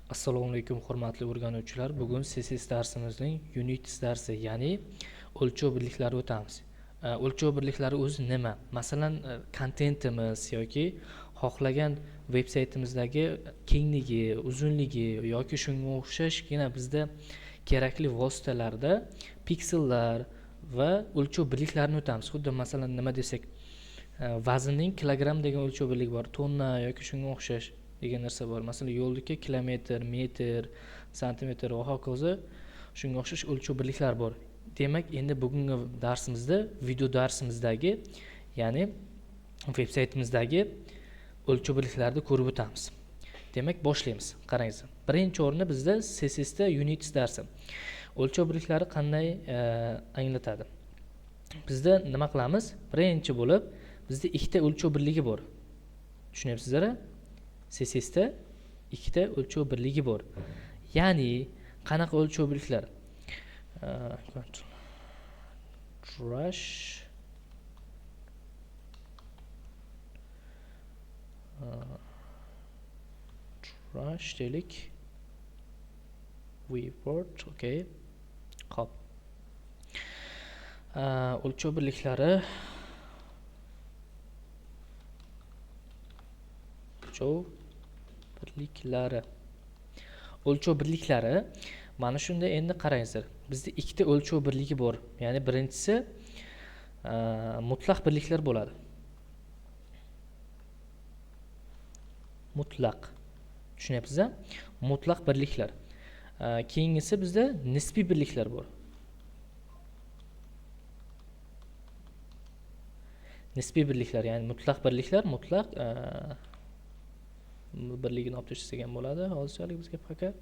Assalomu alaykum hurmatli o'rganuvchilar. Bugun CSS darsimizning Units darsi, ya'ni o'lchov birliklari o'tamiz. O'lchov birliklari o'zi nima? Masalan, kontentimiz yoki xohlagan veb-saytimizdagi kengligi, uzunligi yoki shunga o'xshashgina bizda kerakli vositalarda piksellar va o'lchov birliklarini o'tamiz. Xuddi masalan nima desak, vaznning kilogramm degan o'lchov birligi bor, tonna yoki shunga o'xshash degan narsa bor. Masalan, yo'ldagi kilometr, metr, santimetr va hokazo shunga o'xshash o'lchov birliklar bor. Demak, endi bugungi darsimizda, video darsimizdagi, ya'ni veb-saytimizdagi o'lchov birliklarni ko'rib o'tamiz. Demak, boshlaymiz. Qaranglar. Birinchi o'rinda bizda CSS da Units darsi. O'lchov birliklari qanday anglatadi? Bizda nima qilamiz? Birinchi bo'lib, bizda ikkita o'lchov birligi bor. Tushunyapsizlar-a? CSS da ikkita o'lchov birligi bor. Ya'ni qanaqa o'lchov birliklar? Trash deylik. Viewport, okay. Xo'p. O'lchov birliklari o'lchov birliklari mana shunda. Endi qarangizlar, bizda ikkita o'lchov birligi bor. Ya'ni birinchisi mutlaq birliklar bo'ladi. Mutlaq. Tushunyapsiz-a? Mutlaq birliklar. Keyingisi bizda nisbiy birliklar bor. Nisbiy birliklar, ya'ni mutlaq birliklar, mutlaq birligini olib tashlasak ham bo'ladi. Hozirchalik bizga faqat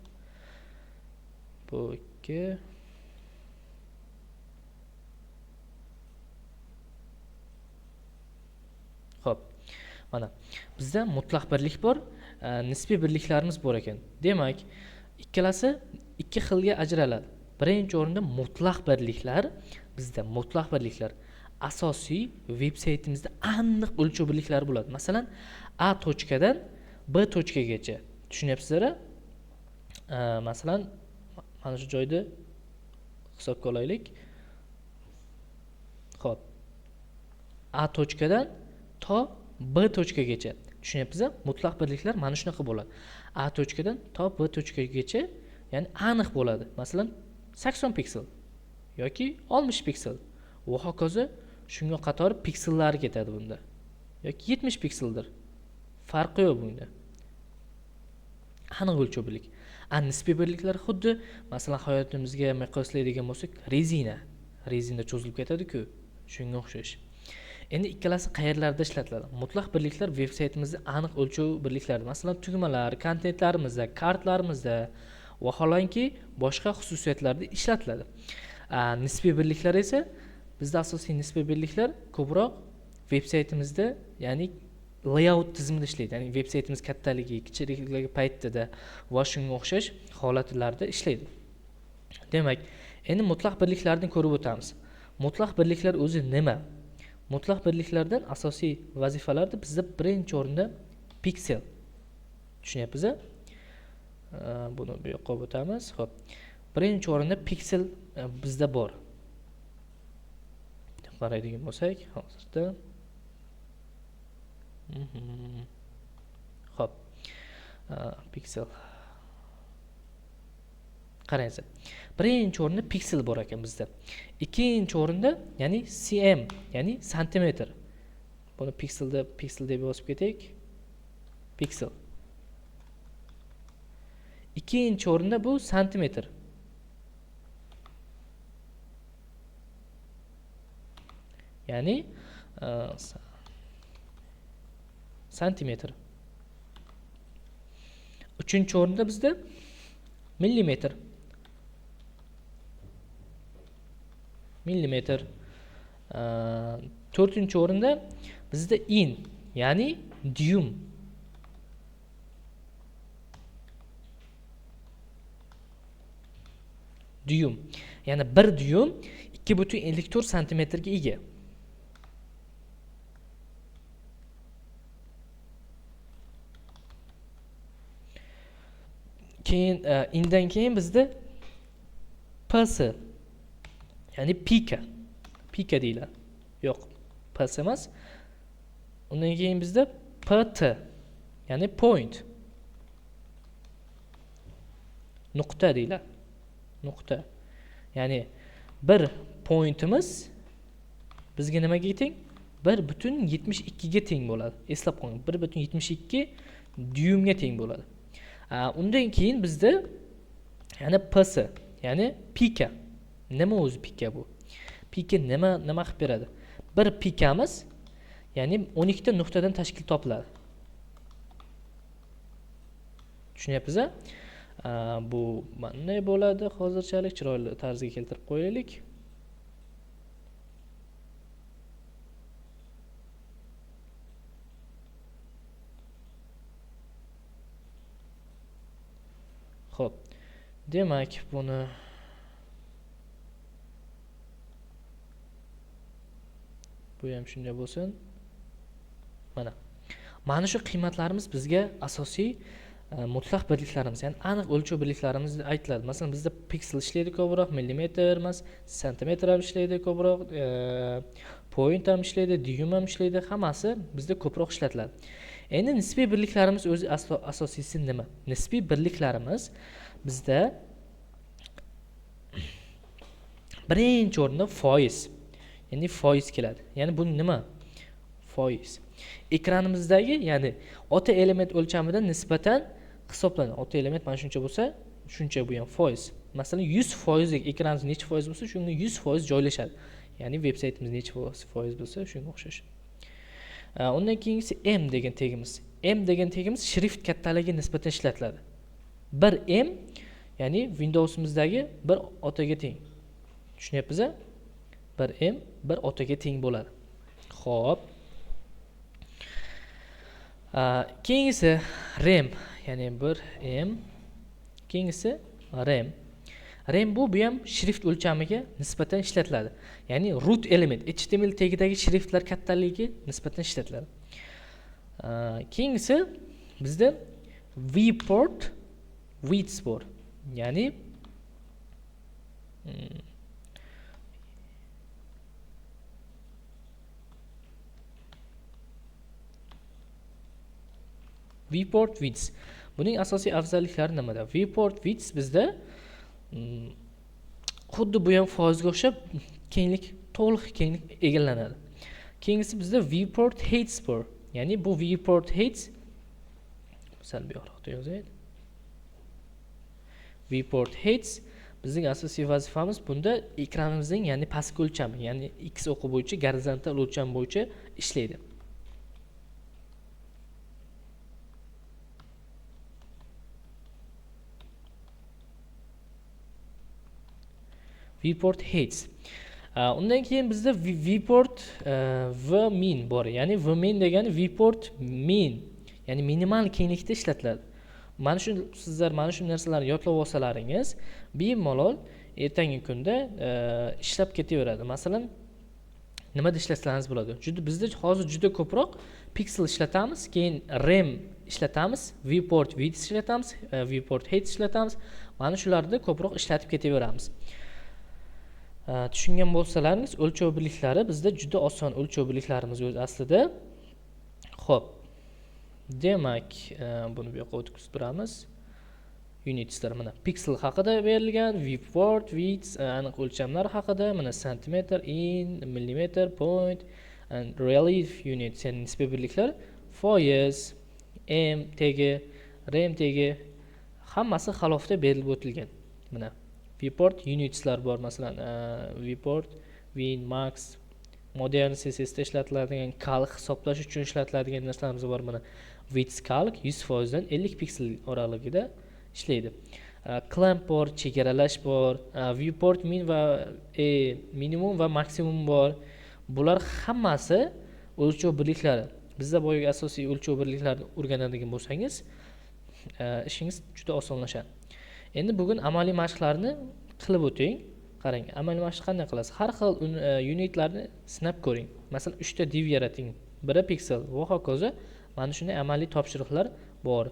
bu ikki Xo'p. Mana bizda mutlaq birlik bor, nisbiy birliklarimiz bor ekan. Demak, ikkalasi ikki xilga ajraladi. Birinchi o'rinda mutlaq birliklar, bizda mutlaq birliklar asosiy veb-saytimizda aniq o'lchov birliklari bo'ladi. Masalan, A tochkadan B tochkagacha. Tushunyapsizlar-a? Masalan, mana shu joyda hisobga olaylik. Xo'p. A tochkadan to B tochkagacha. Tushunyapsizmi? Mutlaq birliklar mana shunaqa bo'ladi. A tochkadan to B tochkagacha, ya'ni aniq bo'ladi. Masalan, 80 piksel yoki 60 piksel va hokazo shunga qator piksellari ketadi bunda. Yoki 70 pikseldir. Farqi yo'q bunda. Aniq o'lchov birlik. Nisbiy birliklar xuddi masalan hayotimizga miqyoslaydigan bo'lsak, rezina cho'zilib ketadi-ku, shunga o'xshash. Endi ikkalasi qayerlarda ishlatiladi? Mutlaq birliklar veb-saytimizda aniq o'lchov birliklari. Masalan, tugmalar, kontentlarimizda, kartlarimizda va holanki boshqa xususiyatlarda ishlatiladi. Nisbiy birliklar esa bizda asosiy nisbiy birliklar ko'proq veb-saytimizda, ya'ni layout tizimida ishlaydi. Ya'ni veb-saytimiz kattaligi, kichiklikligi paytida va shunga o'xshash holatlarda ishlaydi. Demak, endi mutlaq birliklarni ko'rib o'tamiz. Mutlaq birliklar o'zi nima? Mutlaq birliklardan asosiy vazifalarida bizda birinchi o'rinda piksel. Tushunyapsiz-a? Buni bu yoqqa olib o'tamiz. Xo'p. Birinchi o'rinda piksel bizda bor. Qaraydigan bo'lsak, hozirda Xo'p. Piksel. Qaranglar. Birinchi o'rinda piksel bor ekan bizda. Ikkinchi o'rinda, ya'ni cm, ya'ni santimetr. Buni piksel deb yozib ketaylik. Piksel. Ikkinchi o'rinda bu santimetr. Ya'ni santimetr. Uchinchi o'rinda bizda millimetr. To'rtinchi o'rinda bizda in, ya'ni dyum. Ya'ni 1 dyum 2,54 santimetrga ega. keyin indan keyin bizda ps, ya'ni pika deyiladi. Yo'q, ps emas. Undan keyin bizda pt, ya'ni point, nuqta deyiladi. Nuqta. Ya'ni bir pointimiz bizga nimaga teng? 1.72 ga teng bo'ladi. Eslab qo'ying, 1.72 dyumga teng bo'ladi. Undan keyin bizda yana ps, ya'ni pika. Nima o'zi pika bu? Pika nima qilib beradi? Bir pikamiz, ya'ni 12 ta nuqtadan tashkil topiladi. Tushunyapsiz-a? Bu qanday bo'ladi? Hozirchalik chiroyli tarzga keltirib qo'yaylik. Xo'p. Demak, buni bu ham shunday bo'lsin. Mana shu qiymatlarimiz bizga asosiy mutlaq birliklarimiz, ya'ni aniq o'lchov birliklarimiz aytiladi. Masalan, bizda piksel ishlaydi ko'proq, millimetr emas, santimetr ham ishlaydi ko'proq, point ham ishlaydi, dyum ham ishlaydi, hammasi bizda ko'proq ishlatiladi. Endi nisbiy birliklarimiz o'zi asosiysi nima? Nisbiy birliklarimiz bizda birinchi o'rinda foiz, ya'ni foiz keladi. Ya'ni bu nima? Foiz. Ekranimizdagi, ya'ni ota element o'lchamidan nisbatan hisoblanadi. Ota element mana shuncha bo'lsa, shuncha bu ham foiz. Masalan, 100% ekranimiz necha foiz bo'lsa, shunga 100% joylashadi. Ya'ni veb-saytimiz necha foiz bo'lsa, shunga o'xshash. Undan keyingisi m degan tegimiz. M degan tegimiz shrift kattaligiga nisbatan ishlatiladi. 1 m, ya'ni Windows'imizdagi bir otaga teng. Tushunyapsiz-a? 1 m 1 otaga teng bo'ladi. Xo'p. Keyingisi RAM, ya'ni 1 m. Keyingisi RAM. RAM bu ham shrift o'lchamiga nisbatan ishlatiladi. Ya'ni root element, HTML tagidagi shriftlar kattaligiga nisbatan ishlatiladi. Keyingisi bizda viewport width bor. Ya'ni viewport width. Buning asosiy afzalliklari nimada? Viewport width bizda xuddi bu ham foizga o'xshab to'liq kenglik egallanadi. Keyingisi bizda viewport height bor. Ya'ni bu viewport height sal buyoqroqda yozaylik. Viewport height bizning asosiy vazifamiz bunda ekranimizning, ya'ni pastki o'lchami, ya'ni x o'qi bo'yicha gorizontal o'lcham bo'yicha ishlaydi. Viewport height. Undan keyin bizda viewport vmin bor. Ya'ni vmin degani viewport min, ya'ni minimal kenglikda ishlatiladi. Sizlar mana shu narsalarni yodlab olsalaringiz, bemalol ertangi kunda ishlab ketaveradi. Masalan, nimada ishlatsangiz bo'ladi? Bizda hozir juda ko'proq pixel ishlatamiz, keyin RAM ishlatamiz, viewport width ishlatamiz, viewport height ishlatamiz. Mana shularni ko'proq ishlatib ketaveramiz. Tushungan bo'lsalaringiz, o'lchov birliklari bizda juda oson o'lchov birliklarimiz o'z aslida. Xo'p. Demak, buni bu yoqqa o'tkazib turamiz. Unitslar mana pixel haqida berilgan, viewport width, aniq o'lchamlar haqida, mana santimetr, in, millimetr, point and relief units, ya'ni nisbiy birliklar, foiz, m tegi, rem tegi, hammasi xalofda berilib o'tilgan. Mana viewport unitslar bor, masalan, viewport, win, max, modern CSS da ishlatiladigan, calc hisoblash uchun ishlatiladigan narsalarimiz bor. Mana width calc 100% dan 50 piksel oralig'ida ishlaydi. Clamp bor, chegaralash bor, viewport min va minimum va maksimum bor. Bular hammasi o'lchov birliklari. Bizda boyagi asosiy o'lchov birliklarini o'rganadigan bo'lsangiz, ishingiz juda osonlashadi. Endi bugun amaliy mashqlarni qilib o'ting. Qarang, amaliy mashq qanday qilasiz? Har xil unitlarni sinab ko'ring. Masalan, 3 ta div yarating, biri piksel va hokazo. Mana shunday amaliy topshiriqlar bor.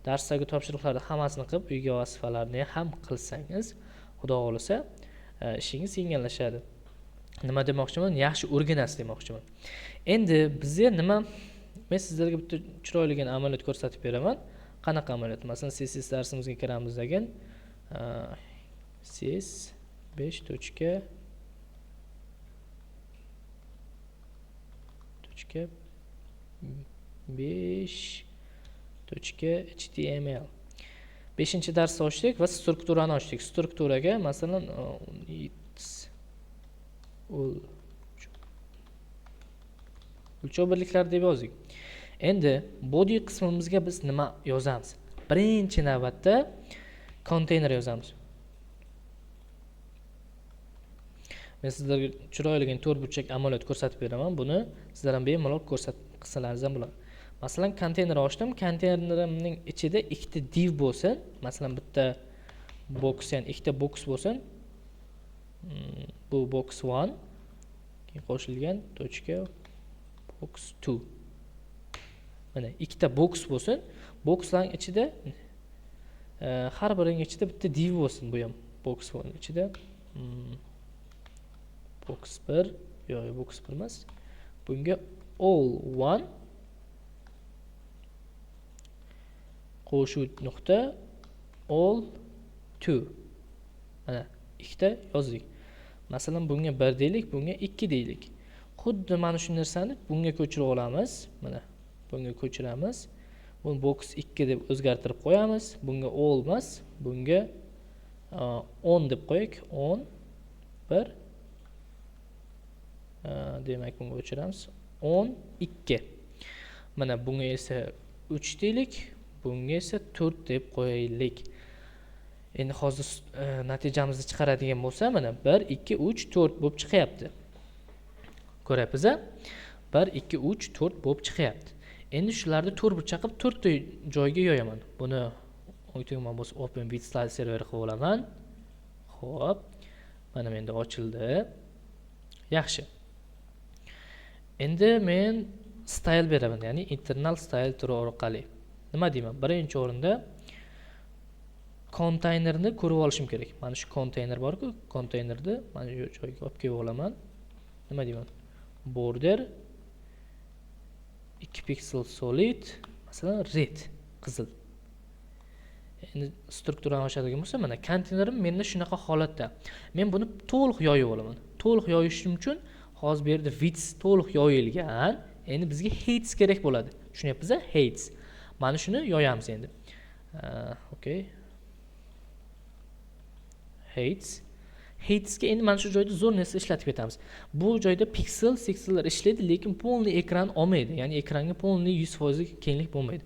darsdagi topshiriqlarni hammasini qilib, uyga vazifalarni ham qilsangiz, Xudo xolasa, ishingiz yengillashadi. Nima demoqchiman? Yaxshi o'rganasiz demoqchiman. Endi bizga nima? Men sizlarga bitta chiroyligina amaliyot ko'rsatib beraman. Qanaqa amaliyot? Masalan, siz darsimizga kiramiz degan siz 5.5.html 5-darsni ochdik va strukturani ochdik. Strukturaga masalan o'lchov birliklari deb yozdik. Endi body qismimizga biz nima yozamiz? Birinchi navbatda konteyner yozamiz. Men sizlarga chiroyligina to'rtburchak amaliyot ko'rsatib beraman. Buni sizlar ham bemalol qilsalaringiz ham bo'ladi. Masalan, konteyner ochdim. Konteynerimning ichida ikkita div bo'lsin. Masalan, bitta box, ya'ni ikkita box bo'lsin. Bu box 1 keyin qo'shilgan tochka box 2. Mana ikkita box bo'lsin. Boxlarning ichida har birining ichida bitta div bo'lsin. Bu ham box 1 ichida box 1, yo'q, box 1 emas. Bunga all 1 qo'shuv nuqta all 2. Mana ikkita yozdik. Masalan, bunga 1 deylik, bunga 2 deylik. Xuddi mana shu narsani bunga ko'chirib olamiz. Mana bunga ko'chiramiz. Buni box 2 deb o'zgartirib qo'yamiz. Bunga all emas, bunga 10 deb qo'yaylik. 10 1 demak bunga o'chiramiz. 12. Mana bunga esa 3 deylik, bunga esa 4 deb qo'yaylik. Endi hozir natijamizni chiqaradigan bo'lsa, mana 1 2 3 4 bo'lib chiqyapti. Ko'ryapsiz-a? 1 2 3 4 bo'lib chiqyapti. Endi shularni to'rtburchak qilib 4 ta joyga yo'yaman. Buni o'ytugman bo'lsa Open Bit Style serveri qilib olaman. Xo'p. Mana menda ochildi. Yaxshi. Endi men style beraman, ya'ni internal style turi orqali. Nima deyman? Birinchi o'rinda konteynerni ko'rib olishim kerak. Mana shu konteyner bor-ku, konteynerni mana shu joyga olib kelib olaman. Nima deyman? Border 2 pixel solid, masalan red, qizil. Endi strukturani ochadigan bo'lsa, mana konteynerim menda shunaqa holatda. Men buni to'liq yoyib olaman. To'liq yoyishim uchun hozir bu yerda width to'liq yoyilgan. Endi bizga heights kerak bo'ladi. Tushunyapsiz-a? Heights. Mana shuni yoyamiz endi. Okay. Heightsga endi mana shu joyda zo'r narsa ishlatib ketamiz. Bu joyda piksellar ishlaydi, lekin polniy ekran olmaydi. Ya'ni ekranga polniy 100% kenglik bo'lmaydi.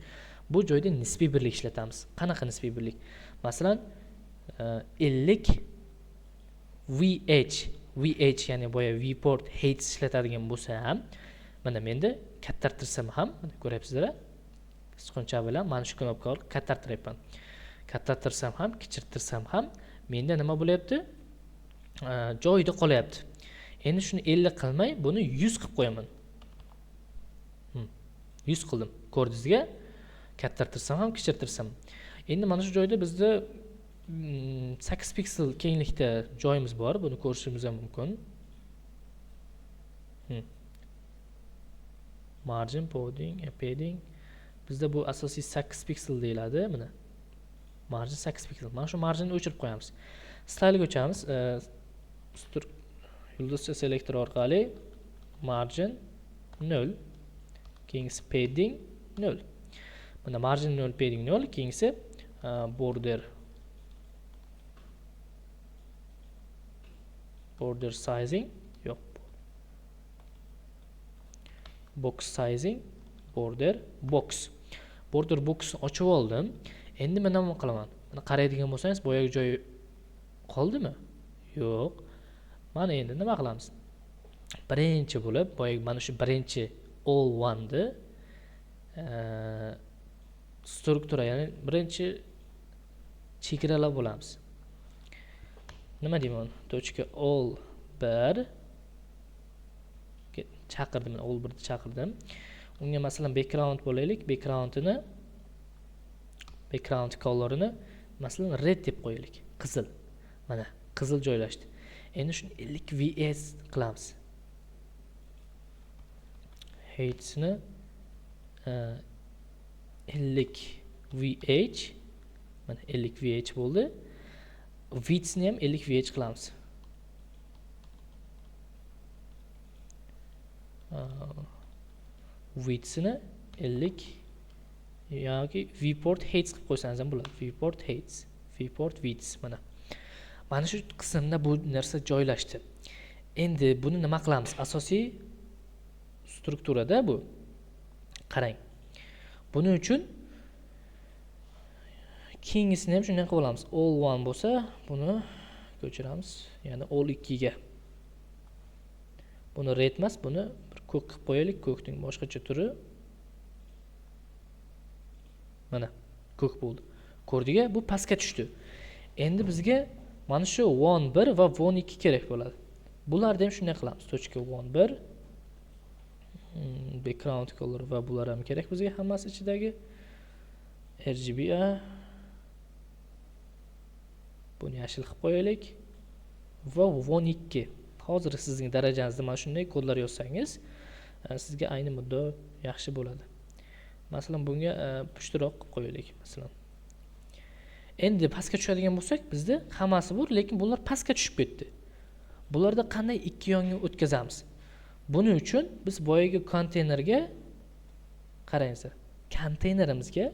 Bu joyda nisbiy birlik ishlatamiz. Qanaqa nisbiy birlik? Masalan, 50 VH ya'ni boya viewport heights ishlatadigan bo'lsam, mana menda kattartirsam ham, mana ko'ryapsizlar, sichqoncha bilan mana shu knopka orqali kattartiryapman. Kattartirsam ham, kichirtirsam ham menda nima bo'lyapti? Joyida qolyapti. Endi shuni 50 qilmay, buni 100 qilib qo'yaman. 100 qildim. Ko'rdingizga? Kattartirsam ham, kichirtirsam. Endi mana shu joyda bizda 8 piksel kenglikda joyimiz bor. Buni ko'rishimiz ham mumkin. Margin, padding. Bizda bu asosiy 8 piksel deyiladi. Mana margin 8 piksel. Mana shu marginni o'chirib qo'yamiz. Style'ga o'chamiz. Yulduzcha selektor orqali margin 0. Keyingisi padding 0. Mana margin 0, padding 0. Keyingisi border sizing yo'q. Box sizing, border boxni ochib oldim. Endi men nima qilaman? Mana qaraydigan bo'lsangiz, boyagi joy qoldimi? Yo'q. Mana endi nima qilamiz? Birinchi bo'lib, boyagi mana shu birinchi all one ni struktura, ya'ni birinchi chegaralab bo'lamiz. Nima deyman? Tochka all 1 chaqirdim, all 1 chaqirdim. Unga masalan background bo'laylik. Backgroundini background colorini masalan red deb qo'yaylik, qizil. Mana qizil joylashdi. Endi shuni 50 vs qilamiz. Heightsni 50 vh, mana 50 vh bo'ldi. Widthni ham 50 vh qilamiz. Widthni 50 yoki viewport heights qilib qo'ysangiz ham bo'ladi. Viewport heights, viewport widths mana. Mana shu qismda bu narsa joylashdi. Endi buni nima qilamiz? Asosiy strukturada bu. Qarang. Buning uchun kengisini ham shunday qilib olamiz. All 1 bo'lsa, buni ko'chiramiz, ya'ni all 2 ga. Buni red emas, buni bir ko'k qilib qo'yaylik, ko'kning boshqacha turi. Mana ko'k bo'ldi. Ko'rdingmi? Bu pastga tushdi. Endi bizga mana shu 1 va 2 kerak bo'ladi. Bularni ham shunday qilamiz. Tochka 1 background color va bular ham kerak bizga hammasi ichidagi RGBA. Buni yashil qilib qo'yaylik. Va 12. Hozir sizning darajangizda mana shunday kodlar yozsangiz, sizga ayni muddo yaxshi bo'ladi. Masalan, bunga pushtiroq qilib qo'yaylik, masalan. Endi pastga tushadigan bo'lsak, bizda hammasi bor, lekin bular pastga tushib ketdi. Bularda qanday ikki yonga o'tkazamiz? Buning uchun biz boyagi konteynerga qarangizlar. Konteynerimizga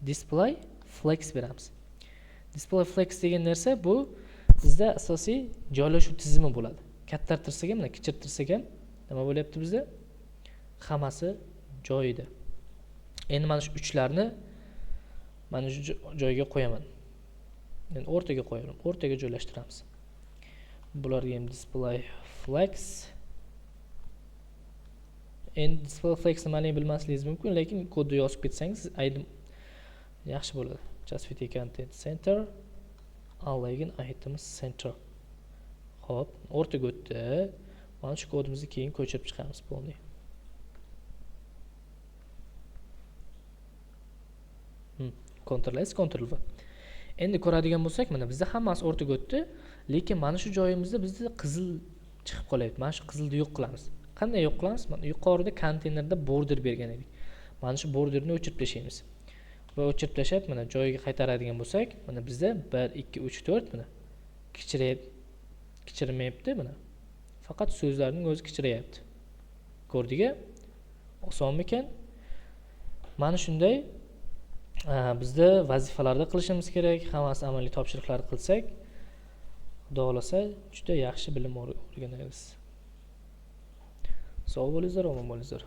display flex beramiz. Display flex degan narsa bu bizda asosiy joylashuv tizimi bo'ladi. Kattartirsak ham, kichirtirsak ham nima bo'lyapti bizda? Hammasi joyida. Endi mana shu uchlarni mana shu joyga qo'yaman. Endi o'rtaga qo'yaman. O'rtaga joylashtiramiz. Bularga ham display flex. Endi display flex nimaligini bilmasligingiz mumkin, lekin kodni yozib ketsangiz ayni yaxshi bo'ladi. Just fit content center. Align items center. Xo'p, o'rtaga o'tdi. Mana shu kodimizni keyin ko'chirib chiqamiz bo'ldi. Ctrl S, Ctrl V. Endi ko'radigan bo'lsak, mana bizda hammasi o'rtaga o'tdi, lekin mana shu joyimizda bizda qizil chiqib qolyapti. Mana shu qizilni yo'q qilamiz. Qanday yo'q qilamiz? Mana yuqorida konteynerda border bergan edik. Mana shu borderni o'chirib tashlaymiz. Va o'chirib tashlab, mana joyiga qaytaradigan bo'lsak, mana bizda 1 2 3 4 mana kichirmayapti mana. Faqat so'zlarning o'zi kichirayapti. Ko'rdingmi? Osonmi-ekan? Mana shunday bizda vazifalarda qilishimiz kerak. Hammasi amaliy topshiriqlar qilsak, Xudo xolasa juda yaxshi bilim o'rganamiz. Sog' bo'linglar, omon bo'linglar.